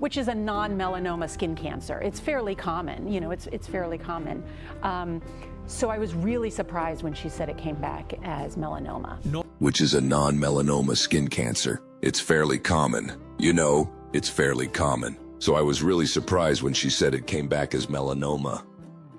which is a non-melanoma skin cancer. It's fairly common, you know, it's fairly common. So I was really surprised when she said it came back as melanoma. Which is a non-melanoma skin cancer. It's fairly common. You know, it's fairly common. So I was really surprised when she said it came back as melanoma.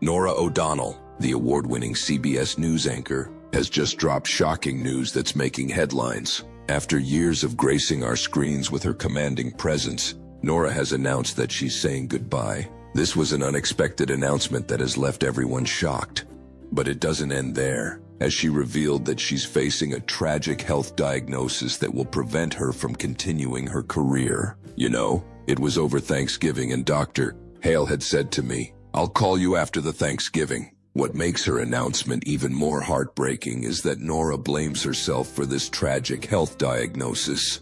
Norah O'Donnell, the award-winning CBS news anchor, has just dropped shocking news that's making headlines. After years of gracing our screens with her commanding presence, Norah has announced that she's saying goodbye. This was an unexpected announcement that has left everyone shocked. But it doesn't end there, as she revealed that she's facing a tragic health diagnosis that will prevent her from continuing her career. You know, it was over Thanksgiving and Dr. Hale had said to me, "I'll call you after the Thanksgiving." What makes her announcement even more heartbreaking is that Norah blames herself for this tragic health diagnosis.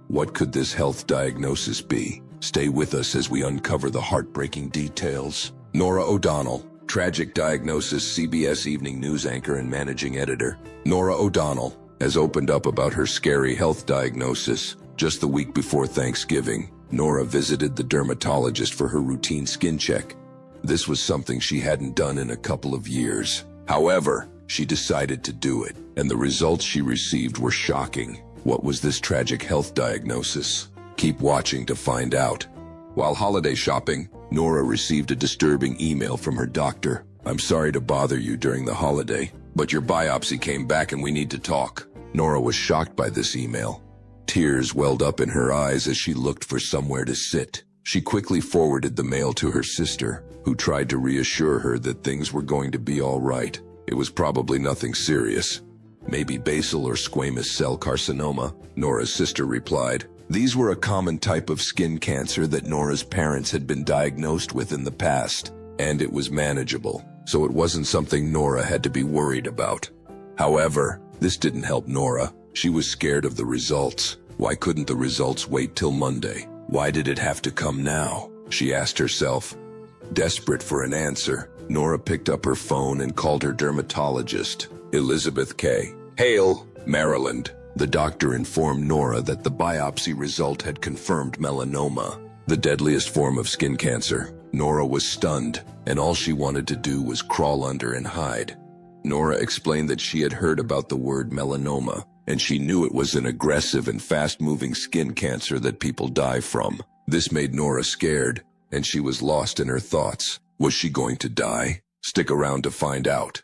What could this health diagnosis be? Stay with us as we uncover the heartbreaking details. Norah O'Donnell, tragic diagnosis. CBS Evening News anchor and managing editor Norah O'Donnell has opened up about her scary health diagnosis. Just the week before Thanksgiving, Norah visited the dermatologist for her routine skin check. This was something she hadn't done in a couple of years. However, she decided to do it, and the results she received were shocking. What was this tragic health diagnosis? Keep watching to find out. While holiday shopping, Norah received a disturbing email from her doctor. "I'm sorry to bother you during the holiday, but your biopsy came back and we need to talk." Norah was shocked by this email. Tears welled up in her eyes as she looked for somewhere to sit. She quickly forwarded the mail to her sister, who tried to reassure her that things were going to be all right. It was probably nothing serious. "Maybe basal or squamous cell carcinoma," Norah's sister replied. These were a common type of skin cancer that Norah's parents had been diagnosed with in the past, and it was manageable, so it wasn't something Norah had to be worried about. However, this didn't help Norah. She was scared of the results. Why couldn't the results wait till Monday? Why did it have to come now? She asked herself. Desperate for an answer, Norah picked up her phone and called her dermatologist, Elizabeth K. Hale, Maryland. The doctor informed Norah that the biopsy result had confirmed melanoma, the deadliest form of skin cancer. Norah was stunned, and all she wanted to do was crawl under and hide. Norah explained that she had heard about the word melanoma, and she knew it was an aggressive and fast-moving skin cancer that people die from. This made Norah scared, and she was lost in her thoughts. Was she going to die? Stick around to find out.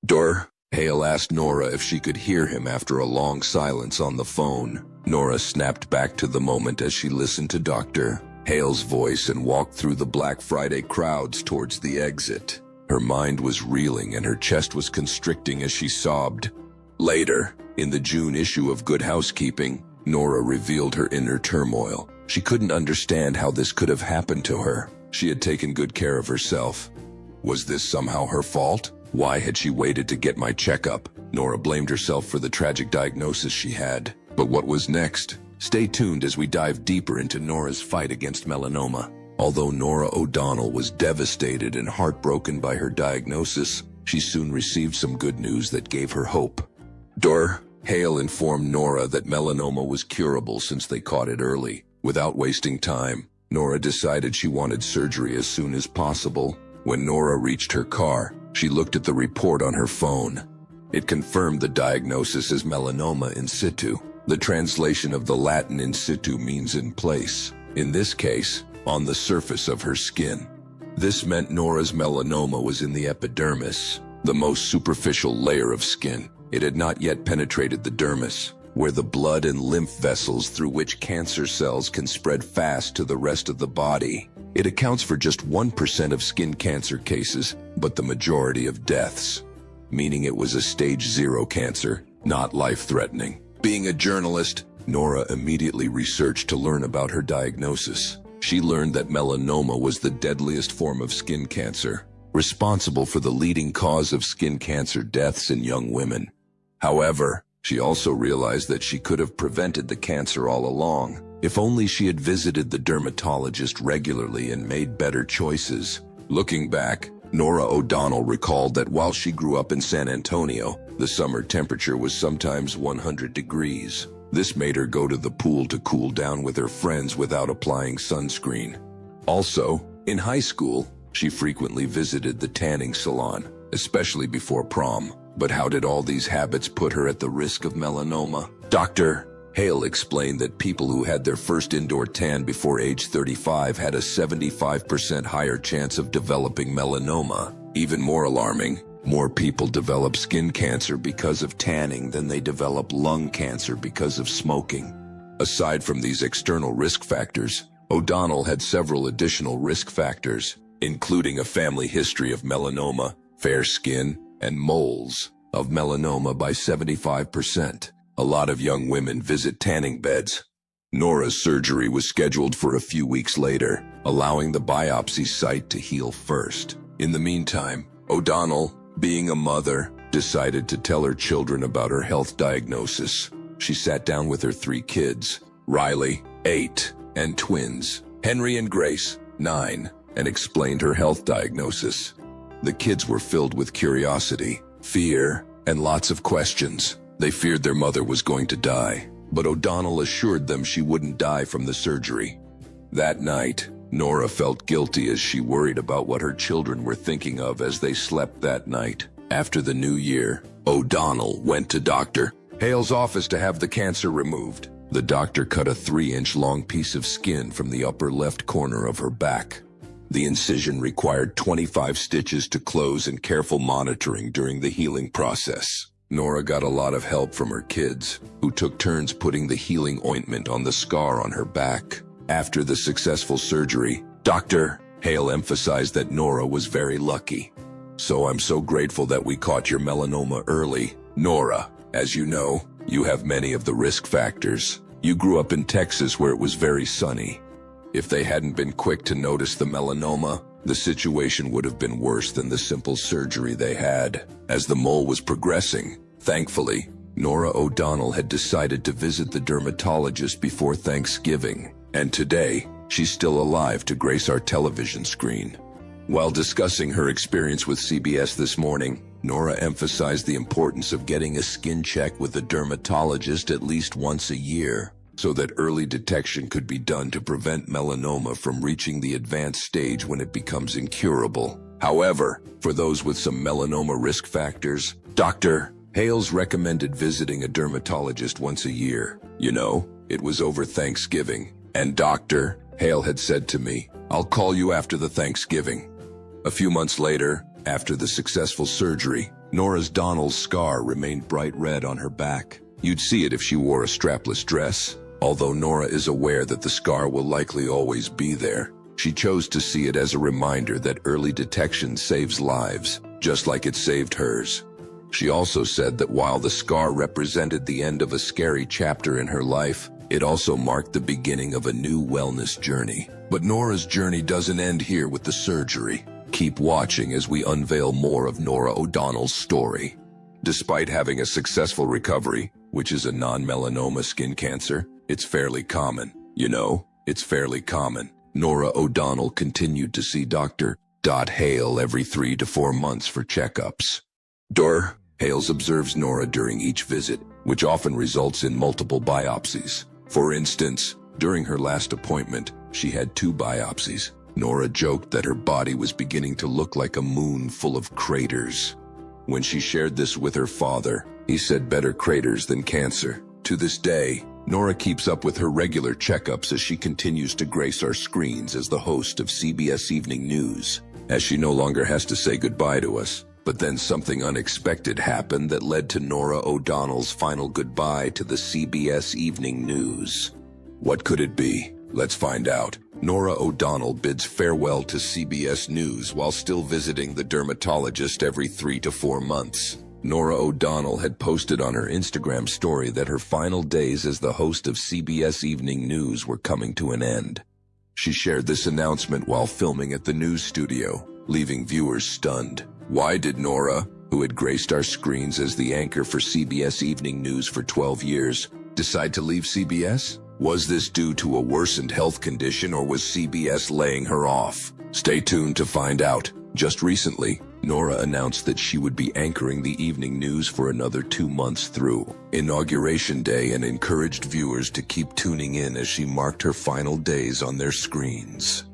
Dr. Hale asked Norah if she could hear him after a long silence on the phone. Norah snapped back to the moment as she listened to Dr. Hale's voice and walked through the Black Friday crowds towards the exit. Her mind was reeling and her chest was constricting as she sobbed. Later, in the June issue of Good Housekeeping, Norah revealed her inner turmoil. She couldn't understand how this could have happened to her. She had taken good care of herself. Was this somehow her fault? Why had she waited to get my checkup? Norah blamed herself for the tragic diagnosis she had. But what was next? Stay tuned as we dive deeper into Norah's fight against melanoma. Although Norah O'Donnell was devastated and heartbroken by her diagnosis, she soon received some good news that gave her hope. Dr. Hale informed Norah that melanoma was curable since they caught it early. Without wasting time, Norah decided she wanted surgery as soon as possible. When Norah reached her car, she looked at the report on her phone. It confirmed the diagnosis as melanoma in situ. The translation of the Latin in situ means in place. In this case, on the surface of her skin. This meant Norah's melanoma was in the epidermis, the most superficial layer of skin. It had not yet penetrated the dermis, where the blood and lymph vessels through which cancer cells can spread fast to the rest of the body. It accounts for just 1% of skin cancer cases, but the majority of deaths, meaning it was a stage 0 cancer, not life-threatening. Being a journalist, Norah immediately researched to learn about her diagnosis. She learned that melanoma was the deadliest form of skin cancer, responsible for the leading cause of skin cancer deaths in young women. However, she also realized that she could have prevented the cancer all along, if only she had visited the dermatologist regularly and made better choices. Looking back, Norah O'Donnell recalled that while she grew up in San Antonio, the summer temperature was sometimes 100 degrees. This made her go to the pool to cool down with her friends without applying sunscreen. Also, in high school, she frequently visited the tanning salon, especially before prom. But how did all these habits put her at the risk of melanoma? Dr. Hale explained that people who had their first indoor tan before age 35 had a 75% higher chance of developing melanoma. Even more alarming, more people develop skin cancer because of tanning than they develop lung cancer because of smoking. Aside from these external risk factors, O'Donnell had several additional risk factors, including a family history of melanoma, fair skin, and moles of melanoma by 75%. A lot of young women visit tanning beds. Norah's surgery was scheduled for a few weeks later, allowing the biopsy site to heal first. In the meantime, O'Donnell, being a mother, decided to tell her children about her health diagnosis. She sat down with her 3 kids, Riley, 8, and twins, Henry and Grace, 9, and explained her health diagnosis. The kids were filled with curiosity, fear, and lots of questions. They feared their mother was going to die, but O'Donnell assured them she wouldn't die from the surgery. That night, Norah felt guilty as she worried about what her children were thinking of as they slept that night. After the new year, O'Donnell went to Dr. Hale's office to have the cancer removed. The doctor cut a 3-inch long piece of skin from the upper left corner of her back. The incision required 25 stitches to close and careful monitoring during the healing process. Norah got a lot of help from her kids, who took turns putting the healing ointment on the scar on her back. After the successful surgery, Dr. Hale emphasized that Norah was very lucky. "So I'm so grateful that we caught your melanoma early. Norah, as you know, you have many of the risk factors. You grew up in Texas where it was very sunny. If they hadn't been quick to notice the melanoma, the situation would have been worse than the simple surgery they had." As the mole was progressing, thankfully, Norah O'Donnell had decided to visit the dermatologist before Thanksgiving, and today, she's still alive to grace our television screen. While discussing her experience with CBS this morning, Norah emphasized the importance of getting a skin check with a dermatologist at least once a year, so that early detection could be done to prevent melanoma from reaching the advanced stage when it becomes incurable. However, for those with some melanoma risk factors, Dr. Hale's recommended visiting a dermatologist once a year. You know, it was over Thanksgiving, and Dr. Hale had said to me, "I'll call you after the Thanksgiving." A few months later, after the successful surgery, Norah O'Donnell's scar remained bright red on her back. You'd see it if she wore a strapless dress. Although Norah is aware that the scar will likely always be there, she chose to see it as a reminder that early detection saves lives, just like it saved hers. She also said that while the scar represented the end of a scary chapter in her life, it also marked the beginning of a new wellness journey. But Norah's journey doesn't end here with the surgery. Keep watching as we unveil more of Norah O'Donnell's story. Despite having a successful recovery, which is a non-melanoma skin cancer, it's fairly common. You know, it's fairly common. Norah O'Donnell continued to see Dr. Hale every 3 to 4 months for checkups. Dr. Hales observes Norah during each visit, which often results in multiple biopsies. For instance, during her last appointment, she had 2 biopsies. Norah joked that her body was beginning to look like a moon full of craters. When she shared this with her father, he said better craters than cancer. To this day, Norah keeps up with her regular checkups as she continues to grace our screens as the host of CBS Evening News, as she no longer has to say goodbye to us. But then something unexpected happened that led to Norah O'Donnell's final goodbye to the CBS Evening News. What could it be? Let's find out. Norah O'Donnell bids farewell to CBS News while still visiting the dermatologist every 3 to 4 months. Norah O'Donnell had posted on her Instagram story that her final days as the host of CBS Evening News were coming to an end. She shared this announcement while filming at the news studio, leaving viewers stunned. Why did Norah, who had graced our screens as the anchor for CBS Evening News for 12 years, decide to leave CBS? Was this due to a worsened health condition, or was CBS laying her off? Stay tuned to find out. Just recently, Norah announced that she would be anchoring the evening news for another 2 months through Inauguration Day and encouraged viewers to keep tuning in as she marked her final days on their screens.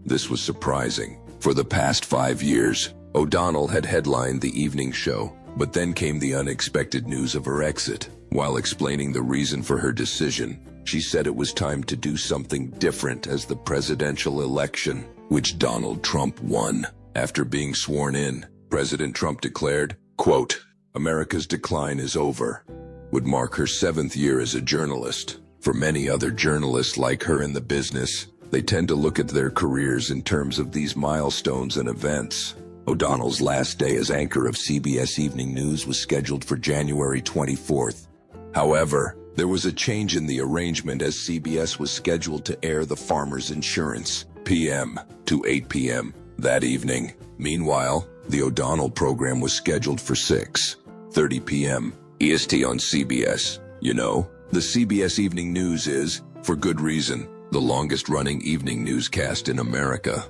This was surprising. For the past 5 years, O'Donnell had headlined the evening show, but then came the unexpected news of her exit. While explaining the reason for her decision, she said it was time to do something different as the presidential election, which Donald Trump won. After being sworn in, President Trump declared, quote, "America's decline is over," would mark her 7th year as a journalist. For many other journalists like her in the business, they tend to look at their careers in terms of these milestones and events. O'Donnell's last day as anchor of CBS Evening News was scheduled for January 24th. However, there was a change in the arrangement as CBS was scheduled to air the Farmers Insurance p.m. to 8 p.m. that evening. Meanwhile, the O'Donnell program was scheduled for 6:30 p.m. EST on CBS. You know, the CBS Evening News is, for good reason, the longest-running evening newscast in America.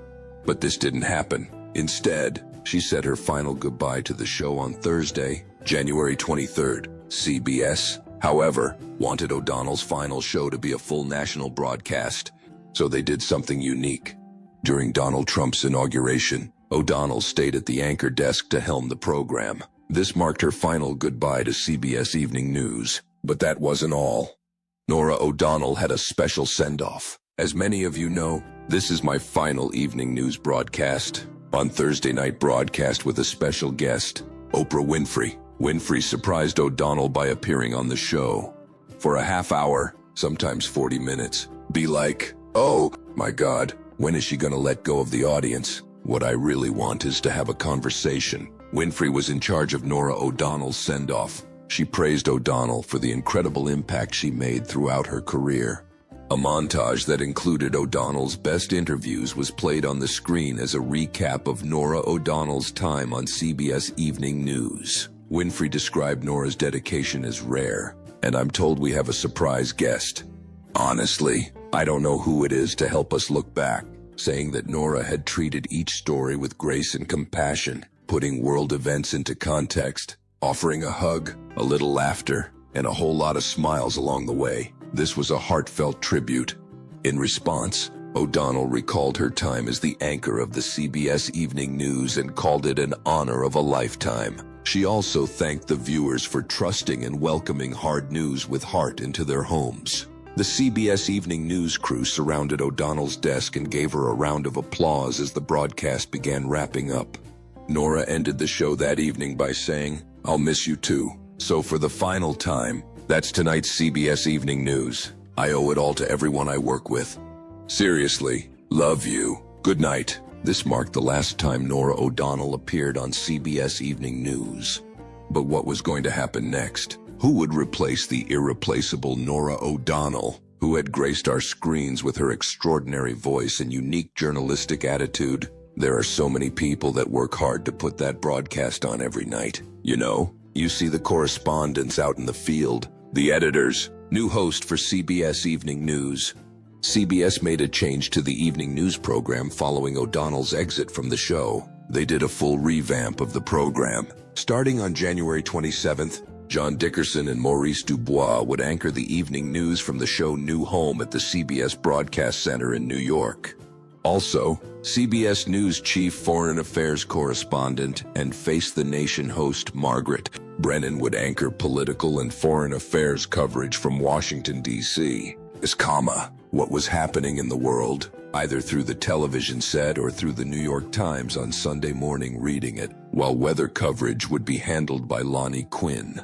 But this didn't happen. Instead, she said her final goodbye to the show on Thursday, January 23rd. CBS, however, wanted O'Donnell's final show to be a full national broadcast, so they did something unique. During Donald Trump's inauguration, O'Donnell stayed at the anchor desk to helm the program. This marked her final goodbye to CBS Evening News. But that wasn't all. Norah O'Donnell had a special send-off. As many of you know, this is my final evening news broadcast. On Thursday night broadcast with a special guest, Oprah Winfrey. Winfrey surprised O'Donnell by appearing on the show. For a half hour, sometimes 40 minutes, be like, "Oh, my God, when is she gonna let go of the audience? What I really want is to have a conversation." Winfrey was in charge of Norah O'Donnell's send-off. She praised O'Donnell for the incredible impact she made throughout her career. A montage that included O'Donnell's best interviews was played on the screen as a recap of Norah O'Donnell's time on CBS Evening News. Winfrey described Norah's dedication as rare, and I'm told we have a surprise guest. Honestly, I don't know who it is to help us look back, saying that Norah had treated each story with grace and compassion, putting world events into context, offering a hug, a little laughter, and a whole lot of smiles along the way. This was a heartfelt tribute. In response, O'Donnell recalled her time as the anchor of the CBS Evening News and called it an honor of a lifetime. She also thanked the viewers for trusting and welcoming hard news with heart into their homes. The CBS Evening News crew surrounded O'Donnell's desk and gave her a round of applause as the broadcast began wrapping up. Norah ended the show that evening by saying, "I'll miss you too. So for the final time, that's tonight's CBS Evening News. I owe it all to everyone I work with. Seriously, love you. Good night." This marked the last time Norah O'Donnell appeared on CBS Evening News. But what was going to happen next? Who would replace the irreplaceable Norah O'Donnell, who had graced our screens with her extraordinary voice and unique journalistic attitude? There are so many people that work hard to put that broadcast on every night. You know, you see the correspondents out in the field, the editors, new host for CBS Evening News. CBS made a change to the evening news program following O'Donnell's exit from the show. They did a full revamp of the program. Starting on January 27th, John Dickerson and Maurice Dubois would anchor the evening news from the show New Home at the CBS Broadcast Center in New York. Also, CBS News chief foreign affairs correspondent and Face the Nation host Margaret Brennan would anchor political and foreign affairs coverage from Washington, D.C. What was happening in the world, either through the television set or through the New York Times on Sunday morning reading it, while weather coverage would be handled by Lonnie Quinn.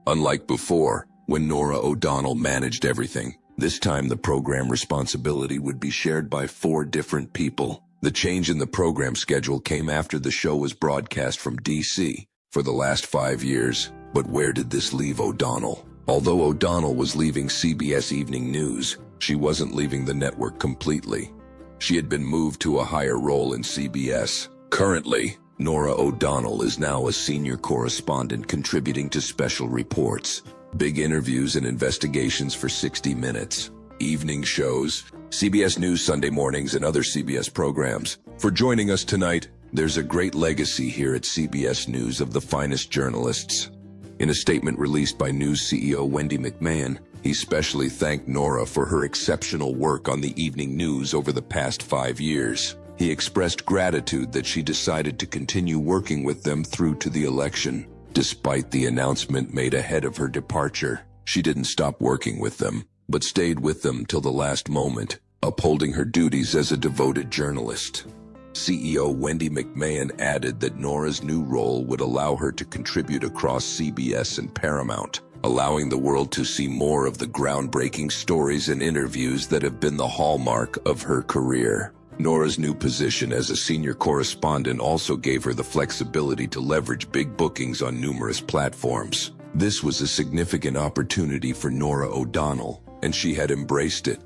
Unlike before, when Norah O'Donnell managed everything, this time the program responsibility would be shared by 4 different people. The change in the program schedule came after the show was broadcast from D.C. for the last 5 years. But where did this leave O'Donnell? Although O'Donnell was leaving CBS Evening News, she wasn't leaving the network completely. She had been moved to a higher role in CBS. Currently, Norah O'Donnell is now a senior correspondent contributing to special reports, big interviews and investigations for 60 Minutes, evening shows, CBS News Sunday mornings, and other CBS programs. For joining us tonight, There's a great legacy here at CBS News of the finest journalists. In a statement released by News CEO Wendy McMahon, he specially thanked Norah for her exceptional work on the evening news over the past 5 years. He expressed gratitude that she decided to continue working with them through to the election. Despite the announcement made ahead of her departure, she didn't stop working with them, but stayed with them till the last moment, upholding her duties as a devoted journalist. CEO Wendy McMahon added that Norah's new role would allow her to contribute across CBS and Paramount, allowing the world to see more of the groundbreaking stories and interviews that have been the hallmark of her career. Norah's new position as a senior correspondent also gave her the flexibility to leverage big bookings on numerous platforms. This was a significant opportunity for Norah O'Donnell, and she had embraced it.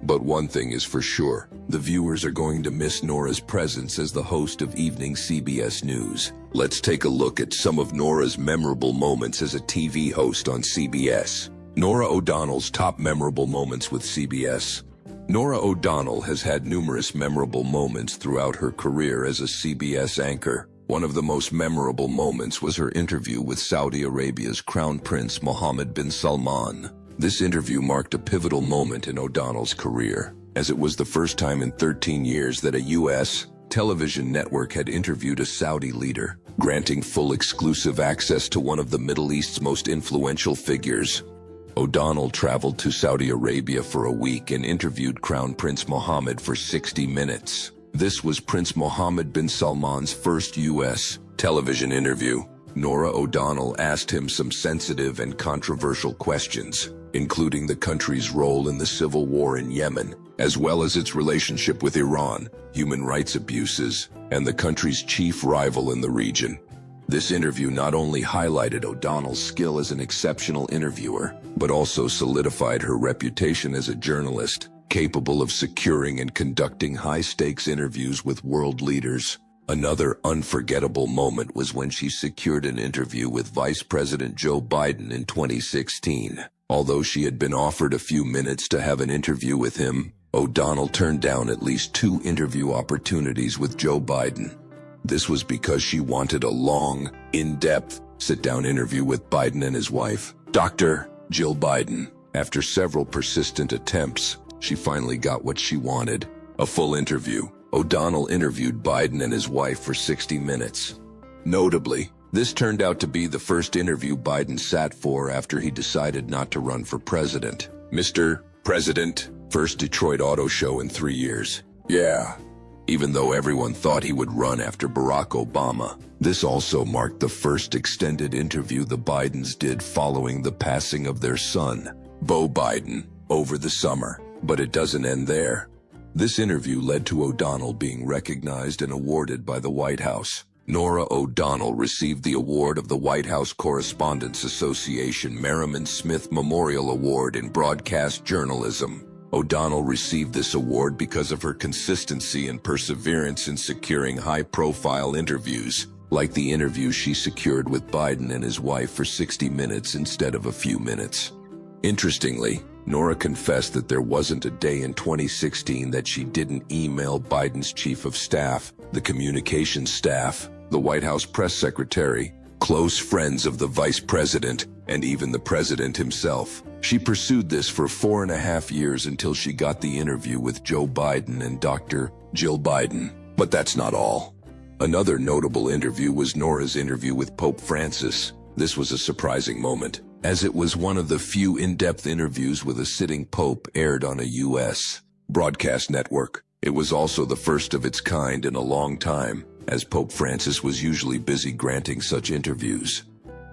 But one thing is for sure, the viewers are going to miss Norah's presence as the host of Evening CBS News. Let's take a look at some of Norah's memorable moments as a TV host on CBS. Norah O'Donnell's top memorable moments with CBS. Norah O'Donnell has had numerous memorable moments throughout her career as a CBS anchor. One of the most memorable moments was her interview with Saudi Arabia's Crown Prince Mohammed bin Salman. This interview marked a pivotal moment in O'Donnell's career, as it was the first time in 13 years that a U.S. television network had interviewed a Saudi leader, granting full exclusive access to one of the Middle East's most influential figures. O'Donnell traveled to Saudi Arabia for a week and interviewed Crown Prince Mohammed for 60 minutes. This was Prince Mohammed bin Salman's first U.S. television interview. Norah O'Donnell asked him some sensitive and controversial questions, including the country's role in the civil war in Yemen, as well as its relationship with Iran, human rights abuses, and the country's chief rival in the region. This interview not only highlighted O'Donnell's skill as an exceptional interviewer, but also solidified her reputation as a journalist, capable of securing and conducting high-stakes interviews with world leaders. Another unforgettable moment was when she secured an interview with Vice President Joe Biden in 2016. Although she had been offered a few minutes to have an interview with him, O'Donnell turned down at least 2 interview opportunities with Joe Biden. This was because she wanted a long, in-depth, sit-down interview with Biden and his wife, Dr. Jill Biden. After several persistent attempts, she finally got what she wanted, a full interview. O'Donnell interviewed Biden and his wife for 60 minutes. Notably, this turned out to be the first interview Biden sat for after he decided not to run for president. Mr. President, first Detroit auto show in 3 years. Yeah. Even though everyone thought he would run after Barack Obama, this also marked the first extended interview the Bidens did following the passing of their son, Beau Biden, over the summer. But it doesn't end there. This interview led to O'Donnell being recognized and awarded by the White House. Norah O'Donnell received the award of the White House Correspondents Association Merriman Smith Memorial Award in Broadcast Journalism. O'Donnell received this award because of her consistency and perseverance in securing high-profile interviews, like the interview she secured with Biden and his wife for 60 minutes instead of a few minutes. Interestingly, Norah confessed that there wasn't a day in 2016 that she didn't email Biden's chief of staff, the communications staff, the White House press secretary, close friends of the vice president, and even the president himself. She pursued this for 4.5 years until she got the interview with Joe Biden and Dr. Jill Biden. But that's not all. Another notable interview was Norah's interview with Pope Francis. This was a surprising moment, as it was one of the few in-depth interviews with a sitting pope aired on a U.S. broadcast network. It was also the first of its kind in a long time, as Pope Francis was usually busy granting such interviews.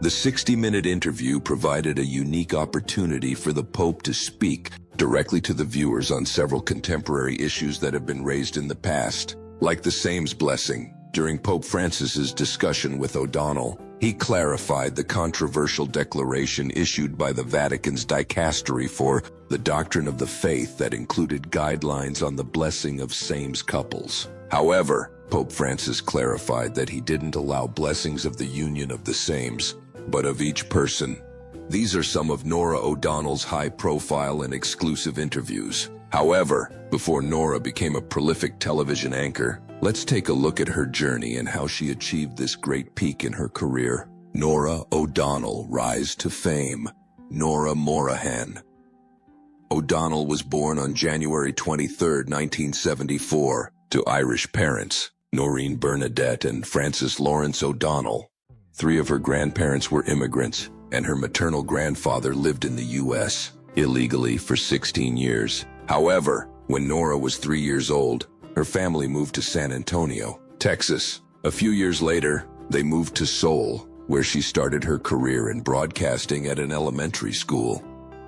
The 60-minute interview provided a unique opportunity for the Pope to speak directly to the viewers on several contemporary issues that have been raised in the past, like the Same's blessing. During Pope Francis's discussion with O'Donnell, he clarified the controversial declaration issued by the Vatican's dicastery for the doctrine of the faith that included guidelines on the blessing of same couples. However, Pope Francis clarified that he didn't allow blessings of the union of the sames, but of each person. These are some of Norah O'Donnell's high-profile and exclusive interviews. However, before Norah became a prolific television anchor, let's take a look at her journey and how she achieved this great peak in her career. Norah O'Donnell rise to fame. Norah Morahan. O'Donnell was born on January 23, 1974, to Irish parents, Noreen Bernadette and Francis Lawrence O'Donnell. 3 of her grandparents were immigrants, and her maternal grandfather lived in the U.S. illegally for 16 years. However, when Norah was 3 years old, her family moved to San Antonio, Texas. A few years later, they moved to Seoul, where she started her career in broadcasting at an elementary school.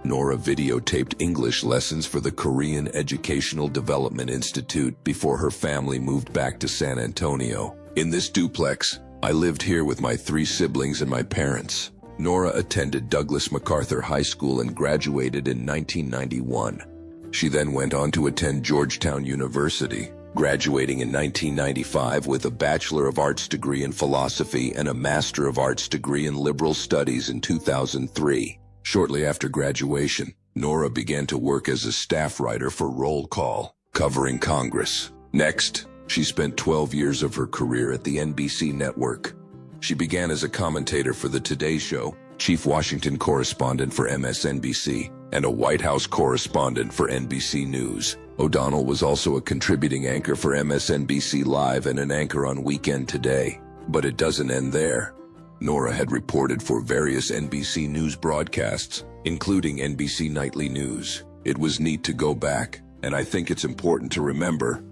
Norah videotaped English lessons for the Korean Educational Development Institute before her family moved back to San Antonio. In this duplex, I lived here with my 3 siblings and my parents. Norah attended Douglas MacArthur High School and graduated in 1991. She then went on to attend Georgetown University, graduating in 1995 with a Bachelor of Arts degree in philosophy and a Master of Arts degree in liberal studies in 2003. Shortly after graduation, Norah began to work as a staff writer for Roll Call, covering Congress. Next, she spent 12 years of her career at the NBC network. She began as a commentator for The Today Show, chief Washington correspondent for MSNBC, and a White House correspondent for NBC News. O'Donnell was also a contributing anchor for MSNBC Live and an anchor on Weekend Today. But it doesn't end there. Norah had reported for various NBC News broadcasts, including NBC Nightly News. It was neat to go back, and I think it's important to remember,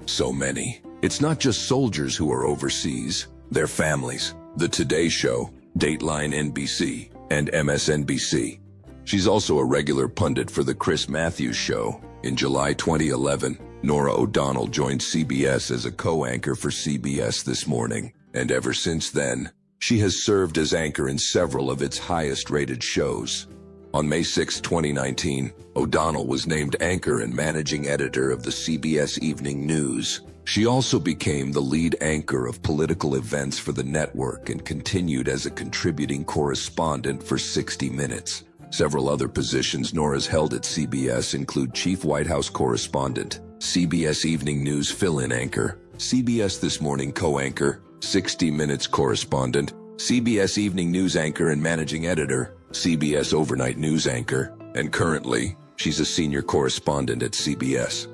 so many. It's not just soldiers who are overseas, their families. The Today Show, Dateline NBC, and MSNBC. She's also a regular pundit for The Chris Matthews Show. In July 2011, Norah O'Donnell joined CBS as a co-anchor for CBS This Morning, and ever since then, she has served as anchor in several of its highest-rated shows. On May 6, 2019, O'Donnell was named anchor and managing editor of the CBS Evening News. She also became the lead anchor of political events for the network and continued as a contributing correspondent for 60 Minutes. Several other positions Norah's held at CBS include chief White House correspondent, CBS Evening News fill-in anchor, CBS This Morning co-anchor, 60 Minutes correspondent, CBS Evening News anchor and managing editor, CBS Overnight News anchor, and currently, she's a senior correspondent at CBS.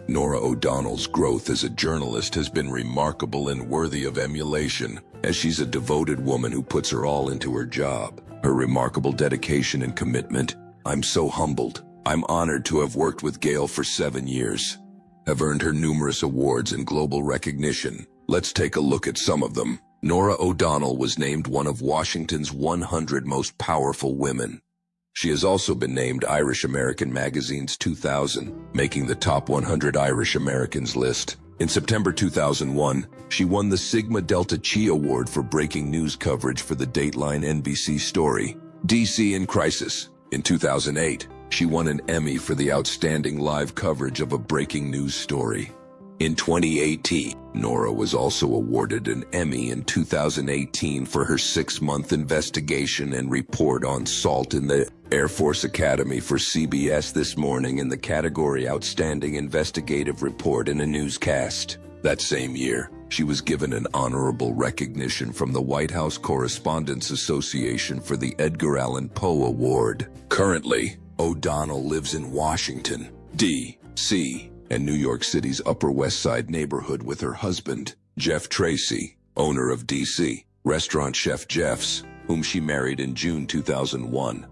Norah O'Donnell's growth as a journalist has been remarkable and worthy of emulation, as she's a devoted woman who puts her all into her job. Her remarkable dedication and commitment, I'm so humbled. I'm honored to have worked with Gail for 7 years, have earned her numerous awards and global recognition. Let's take a look at some of them. Norah O'Donnell was named one of Washington's 100 most powerful women. She has also been named Irish American Magazine's 2000, making the top 100 Irish Americans list. In September 2001, she won the Sigma Delta Chi Award for breaking news coverage for the Dateline NBC story, DC in Crisis. In 2008, she won an Emmy for the outstanding live coverage of a breaking news story. In 2018, Norah was also awarded an Emmy in 2018 for her 6-month investigation and report on SALT in the Air Force Academy for CBS This Morning in the category Outstanding Investigative Report in a Newscast. That same year, she was given an honorable recognition from the White House Correspondents Association for the Edgar Allan Poe Award. Currently, O'Donnell lives in Washington, D.C., and New York City's Upper West Side neighborhood with her husband, Jeff Tracy, owner of D.C. restaurant Chef Jeff's, whom she married in June 2001.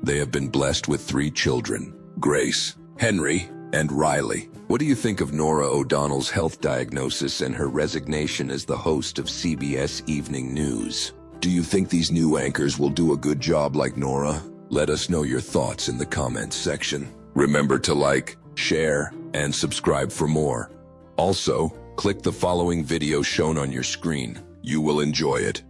They have been blessed with 3 children, Grace, Henry, and Riley. What do you think of Norah O'Donnell's health diagnosis and her resignation as the host of CBS Evening News? Do you think these new anchors will do a good job like Norah? Let us know your thoughts in the comments section. Remember to like, share, and subscribe for more. Also, click the following video shown on your screen. You will enjoy it.